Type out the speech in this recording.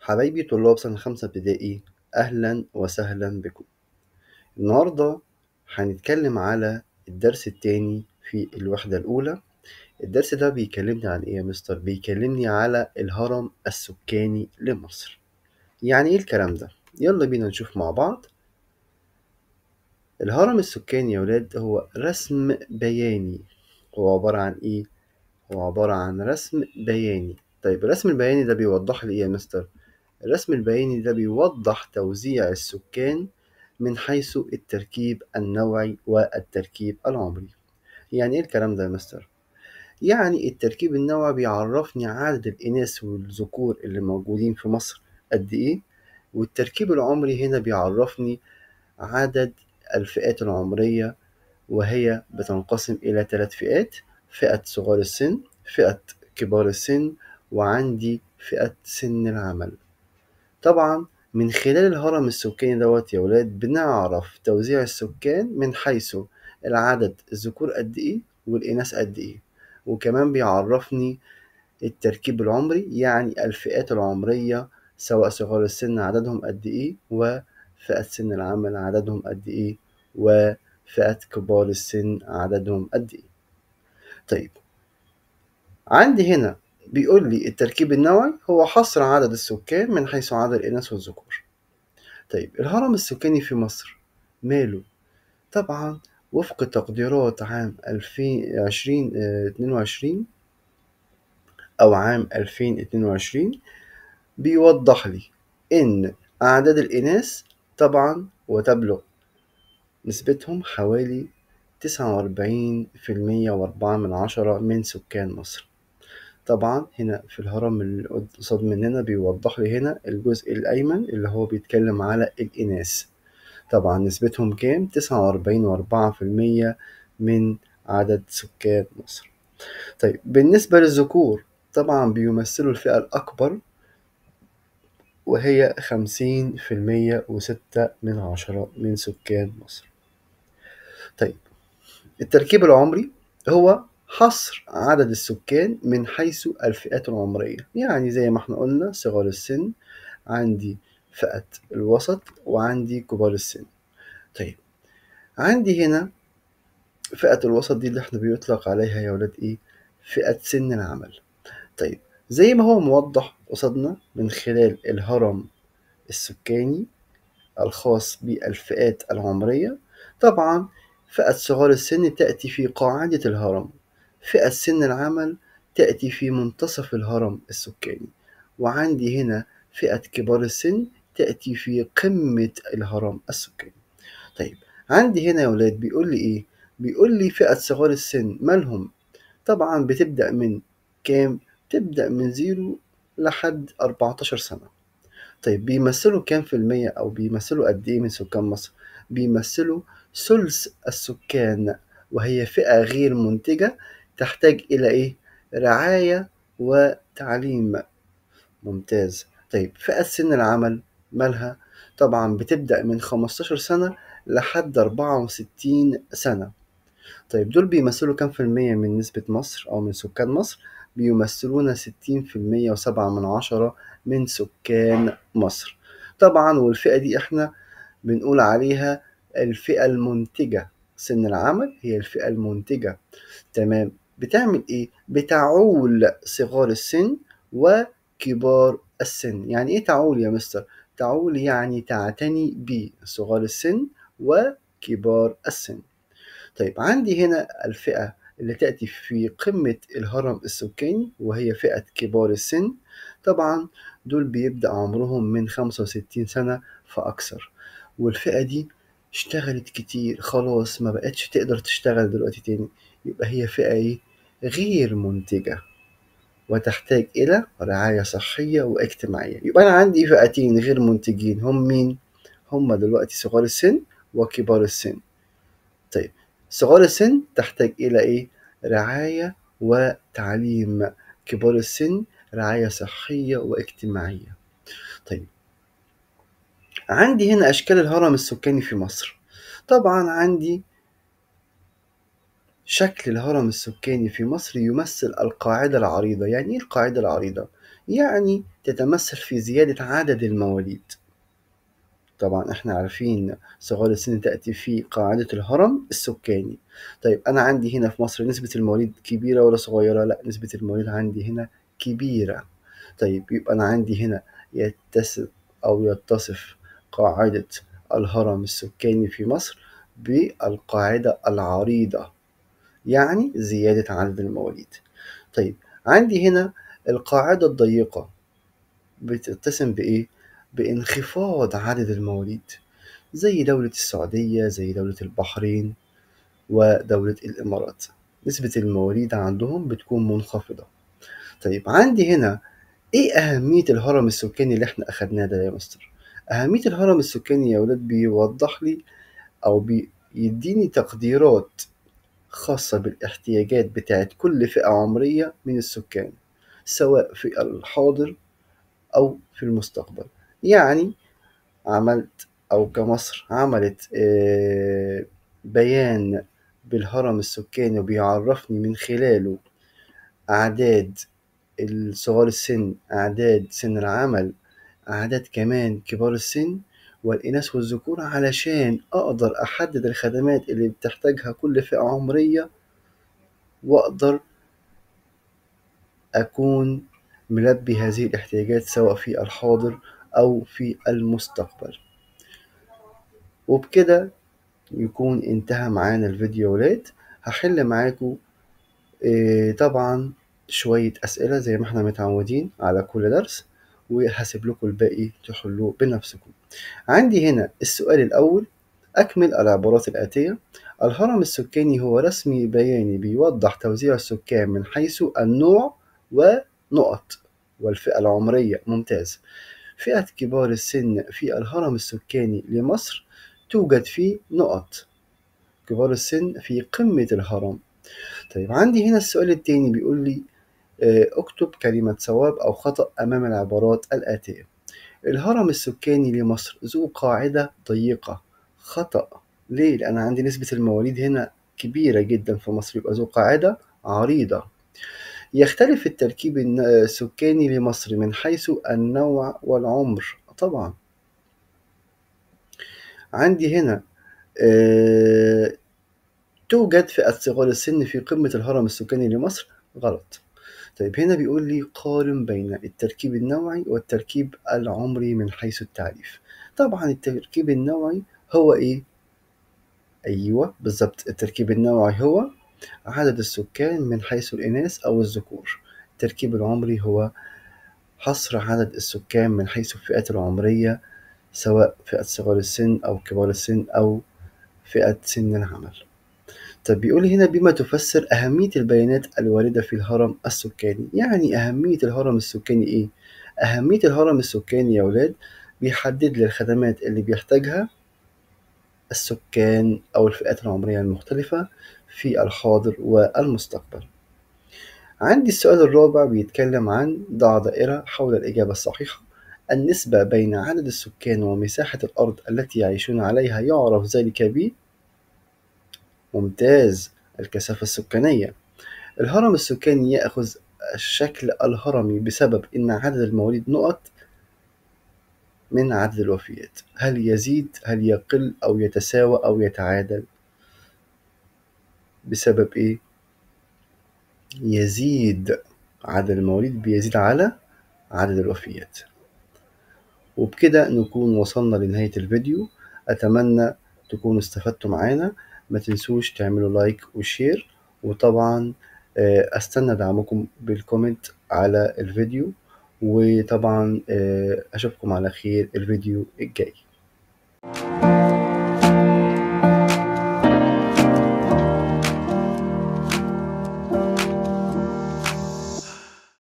حبايبي طلاب سنة 5 ابتدائي، أهلا وسهلا بكم. النهاردة هنتكلم على الدرس التاني في الوحدة الأولى. الدرس ده بيكلمني عن إيه يا مستر؟ بيكلمني على الهرم السكاني لمصر. يعني إيه الكلام ده؟ يلا بينا نشوف مع بعض. الهرم السكاني يا ولاد هو رسم بياني. هو عبارة عن إيه؟ هو عبارة عن رسم بياني. طيب الرسم البياني ده بيوضح لي إيه يا مستر؟ الرسم البياني ده بيوضح توزيع السكان من حيث التركيب النوعي والتركيب العمري. يعني ايه الكلام ده يا مستر؟ يعني التركيب النوعي بيعرفني عدد الإناث والذكور اللي موجودين في مصر قد ايه، والتركيب العمري هنا بيعرفني عدد الفئات العمرية، وهي بتنقسم إلى 3 فئات: فئة صغار السن، فئة كبار السن، وعندي فئة سن العمل. طبعا من خلال الهرم السكاني دوت يا ولاد بنعرف توزيع السكان من حيث العدد، الذكور قد ايه والإناث قد ايه، وكمان بيعرفني التركيب العمري، يعني الفئات العمرية سواء صغار السن عددهم قد ايه، وفئة سن العمل عددهم قد ايه، وفئة كبار السن عددهم قد ايه. طيب عندي هنا بيقول لي التركيب النوعي هو حصر عدد السكان من حيث عدد الإناث والذكور. طيب الهرم السكاني في مصر ماله؟ طبعا وفق تقديرات عام 2022 أو عام 2022 بيوضح لي إن أعداد الإناث طبعا وتبلغ نسبتهم حوالي 49.4 من سكان مصر. طبعا هنا في الهرم اللي قصاد مننا بيوضح لي هنا الجزء الأيمن اللي هو بيتكلم على الإناث. طبعا نسبتهم كام؟ 49.4% من عدد سكان مصر. طيب بالنسبة للذكور طبعا بيمثلوا الفئة الأكبر، وهي 50.6 من سكان مصر. طيب التركيب العمري هو حصر عدد السكان من حيث الفئات العمرية، يعني زي ما احنا قلنا صغار السن، عندي فئة الوسط، وعندي كبار السن. طيب عندي هنا فئة الوسط دي اللي احنا بيطلق عليها يا ولاد ايه؟ فئة سن العمل. طيب زي ما هو موضح قصادنا من خلال الهرم السكاني الخاص بالفئات العمرية، طبعا فئة صغار السن تأتي في قاعدة الهرم، فئة سن العمل تأتي في منتصف الهرم السكاني، وعندي هنا فئة كبار السن تأتي في قمة الهرم السكاني. طيب عندي هنا يا ولاد بيقول لي ايه؟ بيقول لي فئة صغار السن مالهم؟ طبعا بتبدأ من كام؟ تبدأ من 0 لحد 14 سنة. طيب بيمثلوا كام في المية أو بيمثلوا قد إيه من سكان مصر؟ بيمثلوا ثلث السكان، وهي فئة غير منتجة تحتاج إلى إيه؟ رعاية وتعليم. ممتاز. طيب فئة سن العمل مالها؟ طبعا بتبدأ من 15 سنة لحد 64 سنة. طيب دول بيمثلوا كام في المية من نسبة مصر أو من سكان مصر؟ بيمثلون 60.7 من سكان مصر. طبعا والفئة دي احنا بنقول عليها الفئة المنتجة. سن العمل هي الفئة المنتجة. تمام. بتعمل ايه؟ بتعول صغار السن وكبار السن. يعني ايه تعول يا مستر؟ تعول يعني تعتني بصغار السن وكبار السن. طيب عندي هنا الفئة اللي تأتي في قمة الهرم السكاني وهي فئة كبار السن. طبعا دول بيبدأ عمرهم من 65 سنة فأكثر، والفئة دي اشتغلت كتير خلاص ما بقتش تقدر تشتغل دلوقتي تاني، يبقى هي فئة ايه؟ غير منتجة وتحتاج إلى رعاية صحية واجتماعية. يبقى أنا عندي فئتين غير منتجين، هم مين؟ هم دلوقتي صغار السن وكبار السن. طيب صغار السن تحتاج إلى إيه؟ رعاية وتعليم. كبار السن رعاية صحية واجتماعية. طيب عندي هنا أشكال الهرم السكاني في مصر. طبعا عندي شكل الهرم السكاني في مصر يمثل القاعدة العريضة. يعني إيه القاعدة العريضة؟ يعني تتمثل في زيادة عدد المواليد. طبعا احنا عارفين صغار السن تأتي في قاعدة الهرم السكاني. طيب أنا عندي هنا في مصر نسبة المواليد كبيرة ولا صغيرة؟ لا، نسبة المواليد عندي هنا كبيرة. طيب يبقى أنا عندي هنا يتسق أو يتصف قاعدة الهرم السكاني في مصر بالقاعدة العريضة، يعني زيادة عدد المواليد. طيب عندي هنا القاعدة الضيقة بتتسم بإيه؟ بانخفاض عدد المواليد، زي دولة السعودية، زي دولة البحرين، ودولة الإمارات. نسبة المواليد عندهم بتكون منخفضة. طيب عندي هنا إيه أهمية الهرم السكاني اللي إحنا أخدناه ده يا مستر؟ أهمية الهرم السكاني يا ولاد بيوضح لي أو بيديني تقديرات خاصة بالاحتياجات بتاعت كل فئة عمرية من السكان، سواء في الحاضر أو في المستقبل. يعني عملت أو كمصر عملت بيان بالهرم السكاني وبيعرفني من خلاله أعداد صغار السن، أعداد سن العمل، أعداد كمان كبار السن والإناث والذكور، علشان أقدر أحدد الخدمات اللي بتحتاجها كل فئة عمرية، وأقدر أكون ملبي هذه الاحتياجات سواء في الحاضر أو في المستقبل. وبكده يكون انتهى معانا الفيديو يا ولاد. هحل معاكم طبعا شوية أسئلة زي ما احنا متعودين على كل درس، وهسيب لكم الباقي تحلوه بنفسكم. عندي هنا السؤال الأول: أكمل العبارات الآتية. الهرم السكاني هو رسم بياني بيوضح توزيع السكان من حيث النوع ونقط والفئة العمرية. ممتاز. فئة كبار السن في الهرم السكاني لمصر توجد في نقط كبار السن في قمة الهرم. طيب عندي هنا السؤال التاني بيقول لي اكتب كلمة صواب أو خطأ أمام العبارات الآتية. الهرم السكاني لمصر ذو قاعدة ضيقة. خطأ. ليه؟ لأن عندي نسبة المواليد هنا كبيرة جدا في مصر، يبقى ذو قاعدة عريضة. يختلف التركيب السكاني لمصر من حيث النوع والعمر. طبعا عندي هنا آه، توجد فئة صغار السن في قمة الهرم السكاني لمصر. غلط. طيب هنا بيقول لي قارن بين التركيب النوعي والتركيب العمري من حيث التعريف. طبعا التركيب النوعي هو ايه؟ ايوه بالظبط، التركيب النوعي هو عدد السكان من حيث الاناث او الذكور. التركيب العمري هو حصر عدد السكان من حيث الفئات العمرية، سواء فئة صغار السن او كبار السن او فئة سن العمل. طب بيقول هنا بما تفسر أهمية البيانات الواردة في الهرم السكاني. يعني أهمية الهرم السكاني إيه؟ أهمية الهرم السكاني يا ولاد بيحدد لي الخدمات اللي بيحتاجها السكان أو الفئات العمرية المختلفة في الحاضر والمستقبل. عندي السؤال الرابع بيتكلم عن ضع دائرة حول الإجابة الصحيحة. النسبة بين عدد السكان ومساحة الأرض التي يعيشون عليها يعرف ذلك ب. ممتاز، الكثافة السكانية. الهرم السكاني يأخذ الشكل الهرمي بسبب إن عدد المواليد نقط من عدد الوفيات. هل يزيد، هل يقل، أو يتساوى، أو يتعادل؟ بسبب إيه؟ يزيد. عدد المواليد بيزيد على عدد الوفيات. وبكده نكون وصلنا لنهاية الفيديو. أتمنى تكونوا استفدتوا معانا. ما تنسوش تعملوا لايك وشير، وطبعا أستنى دعمكم بالكومنت على الفيديو. وطبعا أشوفكم على خير الفيديو الجاي.